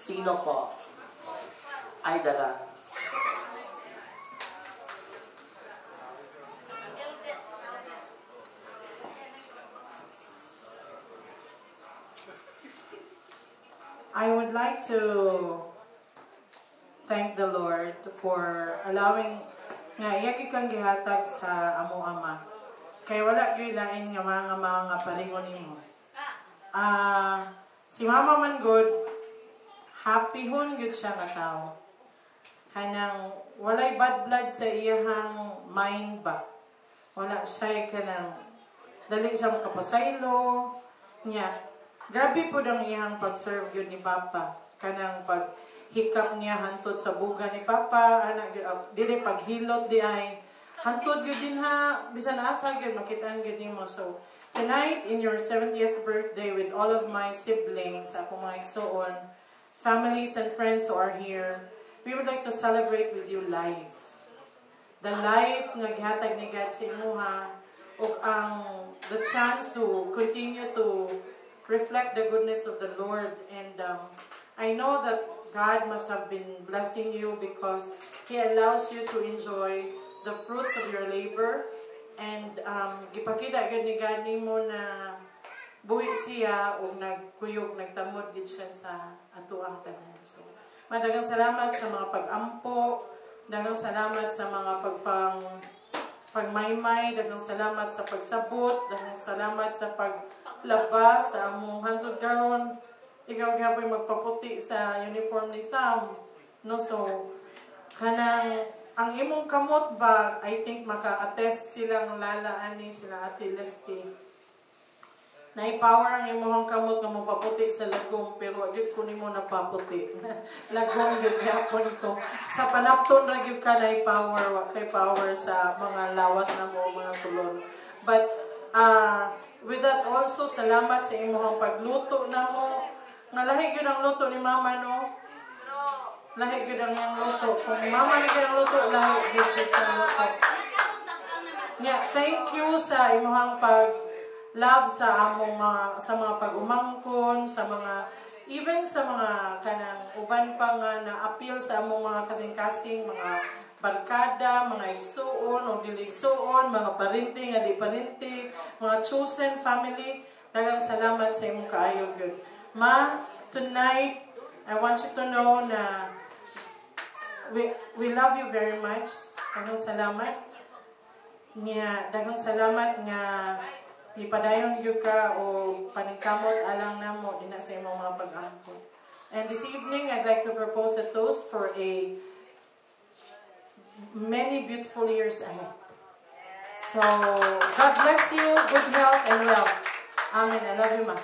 Sino po? Ay, dala. I would like to thank the Lord for allowing nga iya kang gihatag sa amo ama. Kay wala gyud lain nga mga paringon nimo. Si Mama man good, happy hon gyud siya nga tao. Kanang walay bad blood sa iyang mind ba. Wala siya kanang dali siya makapasaylo niya. Grabe po ang iyang pag-serve yun ni Papa. Kanang paghikap niya hantod sa buga ni Papa, dili paghilot di ay hantod yun din ha, bisan asa yun, makitaan yun mo. So, tonight, in your 70th birthday, with all of my siblings, ako mga igsoon, families and friends who are here, we would like to celebrate with you life. The life nga gihatag ni God sa imuha, o the chance to continue to reflect the goodness of the Lord. And I know that God must have been blessing you because He allows you to enjoy the fruits of your labor. And gipakita gid ni God nimo na buhi siya o nagkuyog, nagtamod gid siya sa atuang tanan. So, madagang salamat sa mga pag-ampo, dagang salamat sa mga pagmaymay, dagang salamat sa pagsabot, dagang salamat sa paglaba sa among hantod karon. Ikaw gyapon magpaputi sa uniform ni Sam, no? So kanang ang imong kamot ba, I think maka-attest silang Lala Ani, sila Ate Leslie, na-power ang imong kamot nga mapaputi sa lagom, pero gyud ko nimo napaputi. Lagom gyud gyapon ko sa panapton ra gyud ka na-power, wa kay power sa mga lawas na mo, mga kulon. But with that also, salamat sa imong pagluto na mo. Nga lahi gyud ang luto ni Mama, no? Lahi gyud ang iyang luto. Kung Mama ni kay luto, lahi gyud siya luto. Yeah, thank you sa imong pag-love sa among mga pag-umangkon, sa mga even sa mga kanang uban pa nga na-appeal sa among mga kasing-kasing, mga barkada, mga igsuon o dili igsuon, mga parinti nga di parinti, mga chosen family. Daghang salamat sa imong kaayo gyud. Ma, tonight I want you to know na we love you very much. Daghang salamat. Daghang salamat nga ipadayon gyud ka o paningkamot alang namo dinha sa imong mga pag-angkon. And this evening I'd like to propose a toast for a many beautiful years ahead. So, God bless you, good health and wealth. Amen. I love you, Ma.